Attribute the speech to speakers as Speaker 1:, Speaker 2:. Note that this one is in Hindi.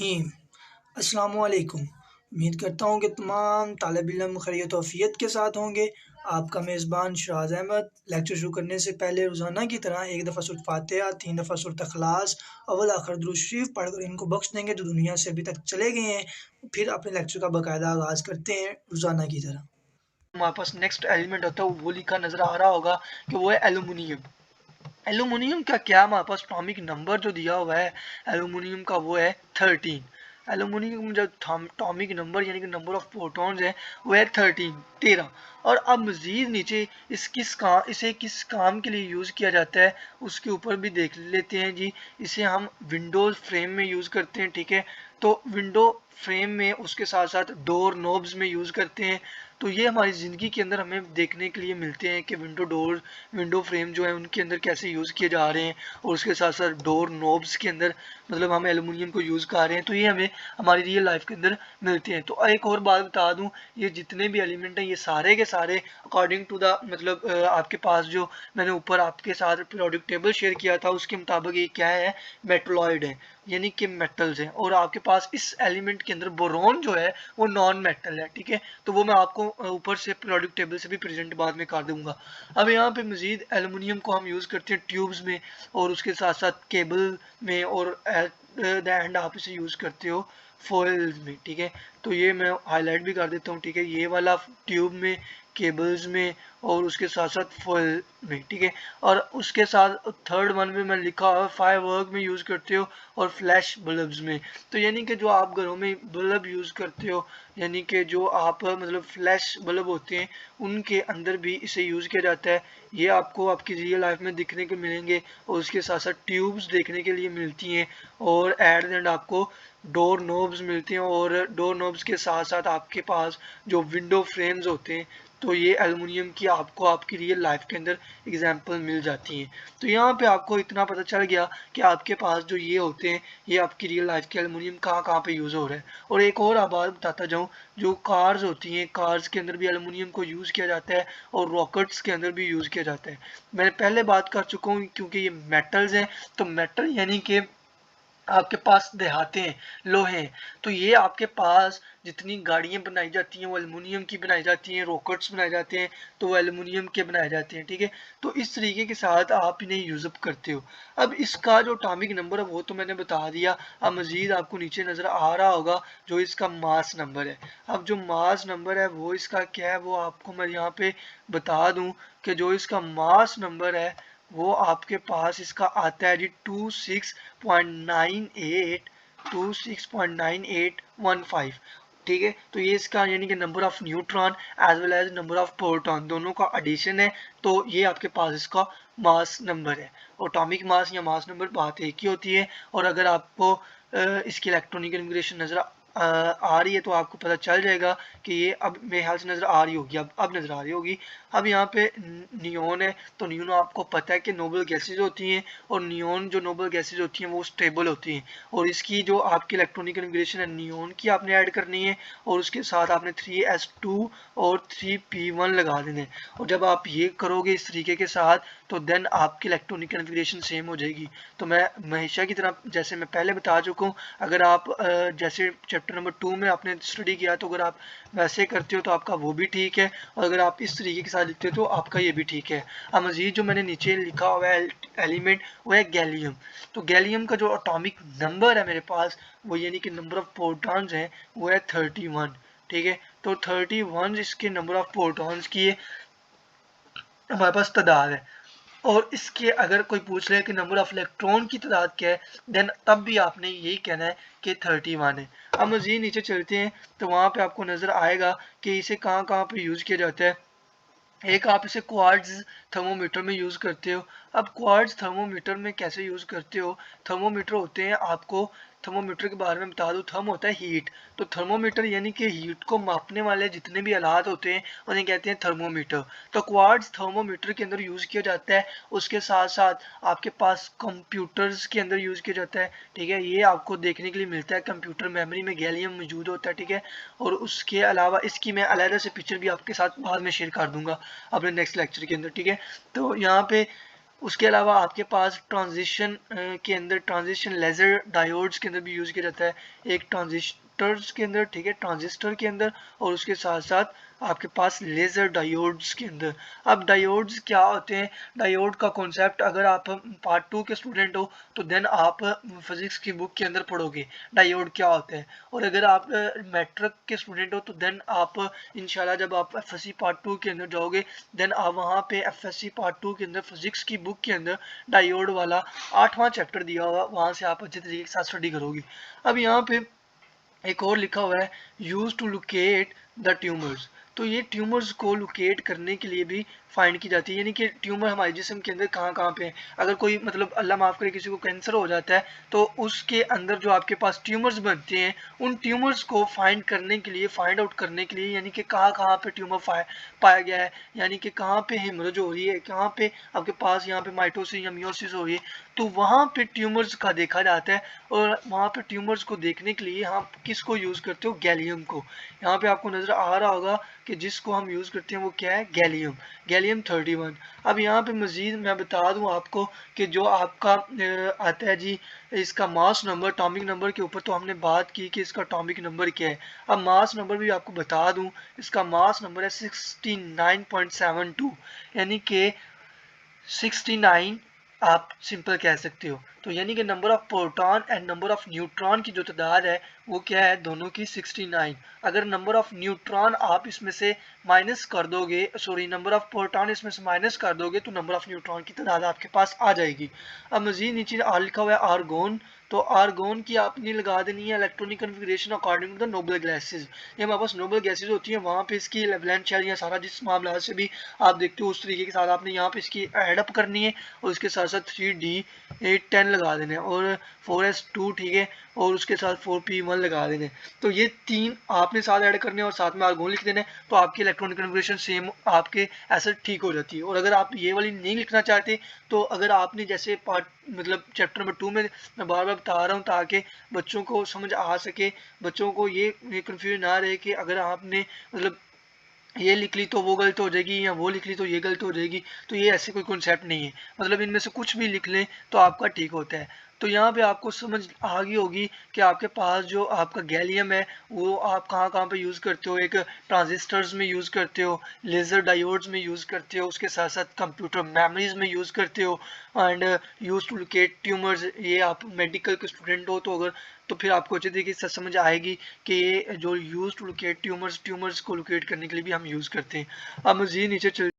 Speaker 1: रहीम। अस्सलामुअलैकुम। उम्मीद करता हूँ कि तमाम तालिब इल्म खैरियत व आफियत के साथ होंगे। आपका मेज़बान शराज अहमद। लेक्चर शुरू करने से पहले रोज़ाना की तरह एक दफ़ा सूरत फातिहा, 3 दफ़ा सूरत इखलास, अव्वल आखिर दुरूद शरीफ पढ़कर इनको बख्श देंगे जो दुनिया से अभी तक चले गए हैं। फिर अपने लेक्चर का बाकायदा आगाज़ करते हैं रोज़ाना की तरह।
Speaker 2: हमारे पास नेक्स्ट एलिमेंट होता है वो लिखा नजर आ रहा होगा कि वो है एल्यूमिनियम। एल्यूमिनियम का क्या हमारे पास एटॉमिक नंबर जो दिया हुआ है एल्यूमिनियम का वो है 13। एल्यूमिनियम जो एटॉमिक नंबर यानी कि नंबर ऑफ प्रोटॉन्स है वो है 13। और अब मजीद नीचे इसे किस काम के लिए यूज़ किया जाता है उसके ऊपर भी देख लेते हैं जी। इसे हम विंडोज फ्रेम में यूज़ करते हैं, ठीक है। तो विंडो फ्रेम में उसके साथ साथ डोर नोब्स में यूज़ करते हैं। तो ये हमारी ज़िंदगी के अंदर हमें देखने के लिए मिलते हैं कि विंडो फ्रेम जो है उनके अंदर कैसे यूज़ किए जा रहे हैं, और उसके साथ साथ डोर नोब्स के अंदर मतलब हम एलुमिनियम को यूज़ कर रहे हैं। तो ये हमें हमारी रियल लाइफ के अंदर मिलते हैं। तो एक और बात बता दूं, ये जितने भी एलिमेंट हैं ये सारे के सारे अकॉर्डिंग टू द मतलब आपके पास जो मैंने ऊपर आपके साथ पीरियोडिक टेबल शेयर किया था उसके मुताबिक ये क्या है, मेटलॉइड है यानी कि मेटल्स हैं। और आपके पास इस एलिमेंट के अंदर बोरॉन जो है वो नॉन मेटल है, ठीक है। तो वो मैं आपको ऊपर से पीरियोडिक टेबल से भी प्रेजेंट बाद में कर दूंगा। अब यहाँ पे मजीद एल्युमिनियम को हम यूज़ करते हैं ट्यूब्स में और उसके साथ साथ केबल में, और एट द एंड आप इसे यूज़ करते हो फॉइल्स में, ठीक है। तो ये मैं हाईलाइट भी कर देता हूँ, ठीक है। ये वाला ट्यूब में, केबल्स में और उसके साथ साथ फॉइल में, ठीक है। और उसके साथ थर्ड वन में मैं लिखा हुआ फायर वर्क में यूज़ करते हो और फ्लैश बल्ब्स में। तो यानी कि जो आप घरों में बल्ब यूज़ करते हो यानी कि जो आप मतलब फ्लैश बल्ब होते हैं उनके अंदर भी इसे यूज़ किया जाता है। ये आपको आपकी रियल लाइफ में दिखने को मिलेंगे और उसके साथ साथ ट्यूब्स देखने के लिए मिलती हैं और एट द एंड आपको डोर नोब्स मिलते हैं। और डोर नोब्स के साथ साथ आपके पास जो विंडो फ्रेम्स होते हैं, तो ये एल्युमिनियम की आपको आपकी रियल लाइफ के अंदर एग्जांपल मिल जाती हैं। तो यहाँ पे आपको इतना पता चल गया कि आपके पास जो ये होते हैं ये आपकी रियल लाइफ के एल्युमिनियम कहाँ कहाँ पे यूज़ हो रहा है। और एक और बात बताता जाऊँ, जो कार्स होती हैं कार्स के अंदर भी एल्युमिनियम को यूज़ किया जाता है और रॉकेट्स के अंदर भी यूज़ किया जाता है। मैंने पहले बात कर चुका हूँ क्योंकि ये मेटल्स हैं। तो मेटल यानी कि आपके पास देहाते हैं, लोहे हैं। तो ये आपके पास जितनी गाड़ियां बनाई जाती हैं वो एल्युमिनियम की बनाई जाती हैं, रॉकेट्स बनाए जाते हैं तो वो एल्युमिनियम के बनाए जाते हैं, ठीक है। तो इस तरीके के साथ आप इन्हें यूज़अप करते हो। अब इसका जो एटॉमिक नंबर है वो तो मैंने बता दिया। अब मजीद आपको नीचे नज़र आ रहा होगा जो इसका मास नंबर है। अब जो मास नंबर है वो इसका क्या है वो आपको मैं यहाँ पे बता दूँ कि जो इसका मास नंबर है वो आपके पास इसका आता है जी 26.98, ठीक है। तो ये इसका यानी कि number of neutron as well as number of proton दोनों का एडिशन है। तो ये आपके पास इसका मास नंबर है। एटॉमिक मास या मास नंबर बात एक ही होती है। और अगर आपको इसकी इलेक्ट्रॉनिक कन्फिगरेशन नजर आ रही है तो आपको पता चल जाएगा कि ये अब मेरे ख्याल से नज़र आ रही होगी, अब नज़र आ रही होगी। अब यहाँ पे नियोन है, तो नियोन आपको पता है कि नोबल गैसेज होती हैं और नियोन जो नोबल गैसेज होती हैं वो स्टेबल होती हैं। और इसकी जो आपकी इलेक्ट्रॉनिक कन्फिगरेशन है नियोन की आपने ऐड करनी है और उसके साथ आपने 3s2 और 3p1 लगा देने हैं। और जब आप ये करोगे इस तरीके के साथ तो देन आपकी इलेक्ट्रॉनिक कन्फिगरेशन सेम हो जाएगी। तो मैं हमेशा की तरह जैसे मैं पहले बता चुका हूँ, अगर आप जैसे चैप्टर नंबर 2 में आपने स्टडी किया तो अगर आप वैसे करते हो तो आपका वो भी ठीक है, और अगर आप इस तरीके के साथ लिखते हो तो आपका ये भी ठीक है। अब मजीद जो मैंने नीचे लिखा हुआ है एलिमेंट वो है गैलियम। तो गैलियम का जो एटॉमिक नंबर है मेरे पास वो यानी कि नंबर ऑफ प्रोटॉन्स है वो है 31, ठीक है। तो 31 इसके नंबर ऑफ प्रोटॉन्स की हमारे पास तादाद है। और इसके अगर कोई पूछ ले कि नंबर ऑफ इलेक्ट्रॉन की तादाद क्या है देन तब भी आपने यही कहना है कि 31 है। अब मजीद नीचे चलते हैं तो वहाँ पे आपको नज़र आएगा कि इसे कहाँ कहाँ पे यूज़ किया जाता है। एक आप इसे क्वार्ट्ज थर्मोमीटर में यूज़ करते हो। अब क्वार्ट्ज थर्मोमीटर में कैसे यूज़ करते हो, थर्मोमीटर होते हैं, आपको थर्मोमीटर के बारे में बता दूं, थर्म होता है हीट। तो थर्मोमीटर यानी कि हीट को मापने वाले जितने भी आलात होते हैं उन्हें कहते हैं थर्मोमीटर। तो क्वार्ट्ज थर्मोमीटर के अंदर यूज़ किया जाता है। उसके साथ साथ आपके पास कंप्यूटर्स के अंदर यूज़ किया जाता है, ठीक है। ये आपको देखने के लिए मिलता है, कंप्यूटर मेमोरी में गैलियम मौजूद होता है, ठीक है। और उसके अलावा इसकी मैं अलग से पिक्चर भी आपके साथ बाद में शेयर कर दूंगा अपने नेक्स्ट लेक्चर के अंदर, ठीक है। तो यहाँ पे उसके अलावा आपके पास ट्रांजिशन के अंदर ट्रांजिशन लेज़र डायोड्स के अंदर भी यूज़ किया जाता है, एक ट्रांजिस्टर्स के अंदर, ठीक है, ट्रांजिस्टर के अंदर, और उसके साथ साथ आपके पास लेज़र डायोड्स के अंदर। अब डायोड्स क्या होते हैं? डायोड का कॉन्सेप्ट अगर आप पार्ट 2 के स्टूडेंट हो तो देन आप फिजिक्स की बुक के अंदर पढ़ोगे डायोड क्या होता है, और अगर आप मैट्रिक के स्टूडेंट हो तो देन आप इंशाल्लाह जब आप एफएससी पार्ट 2 के अंदर जाओगे देन आप वहाँ पे एफएससी पार्ट 2 के अंदर फिजिक्स की बुक के अंदर डायोड वाला 8वां चैप्टर दिया हुआ, वहाँ से आप अच्छे तरीके के साथ स्टडी करोगे। अब यहाँ पे एक और लिखा हुआ है use to locate the tumours. तो ये ट्यूमर्स को लोकेट करने के लिए भी फाइंड की जाती है, यानी कि ट्यूमर हमारे जिस्म के अंदर कहाँ कहाँ पे है। अगर कोई मतलब अल्लाह माफ़ करे किसी को कैंसर हो जाता है तो उसके अंदर जो आपके पास ट्यूमर्स बनते हैं उन ट्यूमर्स को फाइंड करने के लिए, फाइंड आउट करने के लिए, यानी कि कहाँ कहाँ पे ट्यूमर पाया गया है, यानी कि कहाँ पे हेमरेज हो रही है, कहाँ पे आपके पास यहाँ पे माइटोसिस या मियोसिस हो रही है, तो वहाँ पे ट्यूमर्स का देखा जाता है। और वहाँ पे ट्यूमर्स को देखने के लिए हम किसको यूज़ करते हो? गैलियम को। यहाँ पे आपको नज़र आ रहा होगा कि जिसको हम यूज़ करते हैं वो क्या है? Gallium, gallium 31। अब यहाँ पे मज़ीद मैं बता दूँ आपको कि जो आपका आता है जी इसका मास नंबर, एटॉमिक नंबर के ऊपर तो हमने बात की कि इसका एटॉमिक नंबर क्या है। अब मास नंबर भी आपको बता दूँ, इसका मास नंबर है 69.72, यानी कि 69 आप सिंपल कह सकते हो। तो यानी कि number of proton and number of neutron की जो तादाद है वो क्या है? दोनों की 69। अगर नंबर ऑफ न्यूट्रॉन आप इसमें से माइनस कर दोगे, सॉरी नंबर ऑफ प्रोटॉन इसमें से माइनस कर दोगे तो नंबर ऑफ न्यूट्रॉन की तादाद आपके पास आ जाएगी। अब मजीद नीचे लिखा हुआ है आर्गोन। तो आर्गोन की आपने लगा देनी है electronic configuration according to the noble gases. ये हमारे पास नोबल गैसेज होती हैं, वहाँ पे इसकी वैलेंस शेल या सारा जिस मामला से भी आप देखते हो उस तरीके के साथ आपने यहाँ पे इसकी एडअप करनी है, और उसके साथ साथ 3D810 लगा देने और 4s2, ठीक है, और उसके साथ 4p1 लगा देने। तो ये तीन आपने साथ ऐड करने और साथ में आर्गोन लिख देने, तो आपकी इलेक्ट्रॉनिक कन्फिगरेशन सेम आपके ऐसे ठीक हो जाती है। और अगर आप ये वाली नहीं लिखना चाहते तो अगर आपने जैसे पार्ट मतलब चैप्टर नंबर 2 में मैं बार बार बता रहा हूँ ताकि बच्चों को समझ आ सके, बच्चों को ये कन्फ्यूजन ना रहे कि अगर आपने मतलब ये लिख ली तो वो गलत हो जाएगी या वो लिख ली तो ये गलत हो जाएगी, तो ये ऐसे कोई कॉन्सेप्ट नहीं है। मतलब इनमें से कुछ भी लिख लें तो आपका ठीक होता है। तो यहाँ पे आपको समझ आ गई होगी कि आपके पास जो आपका गैलियम है वो आप कहाँ कहाँ पे यूज़ करते हो। एक ट्रांजिस्टर्स में यूज़ करते हो, लेज़र डायोड्स में यूज़ करते हो, उसके साथ साथ कंप्यूटर मेमोरीज में यूज़ करते हो, and use to locate tumours. ये आप मेडिकल के स्टूडेंट हो तो अगर तो फिर आपको अच्छे तरीके से समझ आएगी कि ये जो यूज़ टू लोकेट ट्यूमर्स को लोकेट करने के लिए भी हम यूज़ करते हैं। अब मज़ीद नीचे चल